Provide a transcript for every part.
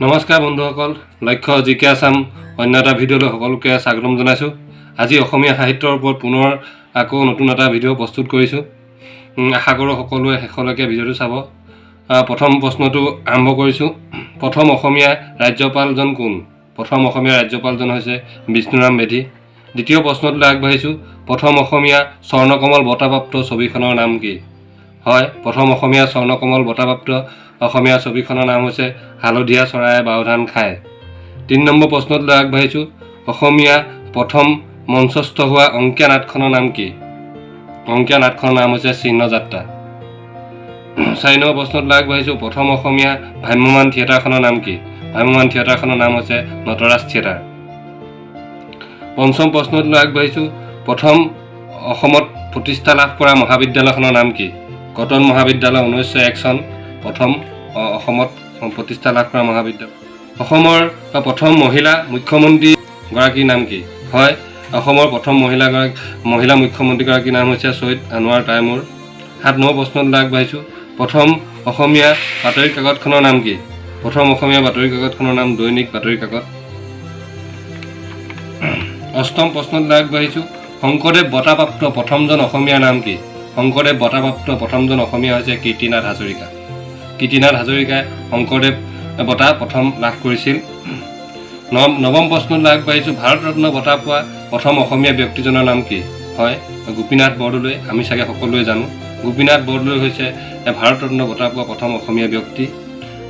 নমস্কাৰ বন্ধুসকল, লক্ষ্য জিকে আসাম অন্য এটা ভিডিঅ'লৈ সকলোকে স্বাগতম জনাইছোঁ। আজি অসমীয়া সাহিত্যৰ ওপৰত পুনৰ আকৌ নতুন এটা ভিডিঅ' প্ৰস্তুত কৰিছোঁ। আশা কৰোঁ সকলোৱে শেষলৈকে ভিডিঅ'টো চাব। প্ৰথম প্ৰশ্নটো আৰম্ভ কৰিছোঁ। প্ৰথম অসমীয়া ৰাজ্যপালজন কোন? প্ৰথম অসমীয়া ৰাজ্যপালজন হৈছে বিষ্ণুৰাম মেধি। দ্বিতীয় প্ৰশ্নটোলৈ আগবাঢ়িছোঁ। প্ৰথম অসমীয়া স্বৰ্ণকমল বঁটাপ্ৰাপ্ত ছবিখনৰ নাম কি? হয়, প্ৰথম অসমীয়া স্বৰ্ণকমল বঁটাপ্ৰাপ্ত অসমীয়া ছবিখনৰ নাম হৈছে হালধীয়া চৰায়ে বাওধান খায়। ৩ নম্বৰ প্ৰশ্নটোলৈ আগবাঢ়িছোঁ। অসমীয়া প্ৰথম মঞ্চস্থ হোৱা অংকীয়া নাটখনৰ নাম কি? অংকীয়া নাটখনৰ নাম হৈছে চিহ্নযাত্ৰা। ৪ নম্বৰ প্ৰশ্নটোলৈ আগবাঢ়িছোঁ। প্ৰথম অসমীয়া ভ্ৰাম্যমাণ থিয়েটাৰখনৰ নাম কি? ভ্ৰাম্যমাণ থিয়েটাৰখনৰ নাম হৈছে নটৰাজ থিয়েটাৰ। পঞ্চম প্ৰশ্নটোলৈ আগবাঢ়িছোঁ। প্ৰথম অসমত প্ৰতিষ্ঠা লাভ কৰা মহাবিদ্যালয়খনৰ নাম কি? কটন মহাবিদ্যালয়, 1901 চন প্ৰথম অসমত প্ৰতিষ্ঠা লাভ কৰা মহাবিদ্যালয়। অসমৰ প্ৰথম মহিলা মুখ্যমন্ত্ৰীগৰাকীৰ নাম কি? হয়, অসমৰ প্ৰথম মহিলা মুখ্যমন্ত্ৰীগৰাকীৰ নাম হৈছে ছৈয়দ আনোৱাৰ তাইমুৰ। ৭ নম্বৰ প্ৰশ্নটোলৈ আগবাঢ়িছোঁ। প্ৰথম অসমীয়া বাতৰি কাকতখনৰ নাম কি? প্ৰথম অসমীয়া বাতৰি কাকতখনৰ নাম দৈনিক বাতৰি কাকত। অষ্টম প্ৰশ্নটোলৈ আগবাঢ়িছোঁ। শংকৰদেৱ বঁটাপ্ৰাপ্ত প্ৰথমজন অসমীয়াৰ নাম কি? শংকৰদেৱ বঁটাপ্ৰাপ্ত প্ৰথমজন অসমীয়া হৈছে কীৰ্তিনাথ হাজৰিকা। কীৰ্তিনাথ হাজৰিকাই শংকৰদেৱ বঁটা প্ৰথম লাভ কৰিছিল। নৱম প্ৰশ্নটোলৈ আগবাঢ়িছোঁ। ভাৰত ৰত্ন বঁটা পোৱা প্ৰথম অসমীয়া ব্যক্তিজনৰ নাম কি? হয়, গোপীনাথ বৰদলৈ। আমি চাগে সকলোৱে জানো। গোপীনাথ বৰদলৈ হৈছে ভাৰত ৰত্ন বঁটা পোৱা প্ৰথম অসমীয়া ব্যক্তি।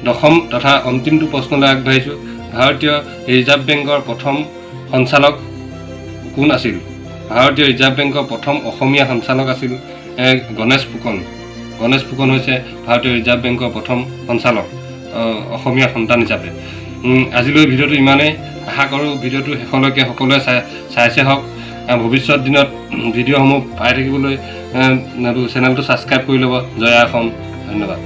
দশম তথা অন্তিমটো প্ৰশ্নলৈ আগবাঢ়িছোঁ। ভাৰতীয় ৰিজাৰ্ভ বেংকৰ প্ৰথম সঞ্চালক কোন আছিল? ভাৰতীয় ৰিজাৰ্ভ বেংকৰ প্ৰথম অসমীয়া সঞ্চালক আছিল গণেশ ফুকন। গণেশ ফুকন হৈছে ভাৰতীয় ৰিজাৰ্ভ বেংকৰ প্ৰথম সঞ্চালক অসমীয়া সন্তান হিচাপে। আজিলৈ ভিডিঅ'টো ইমানেই। আশা কৰোঁ ভিডিঅ'টো শেষলৈকে সকলোৱে চাইছে হওক। ভৱিষ্যত দিনত ভিডিঅ'সমূহ পাই থাকিবলৈ চেনেলটো ছাবস্ক্ৰাইব কৰি ল'ব। জয় অসম, ধন্যবাদ।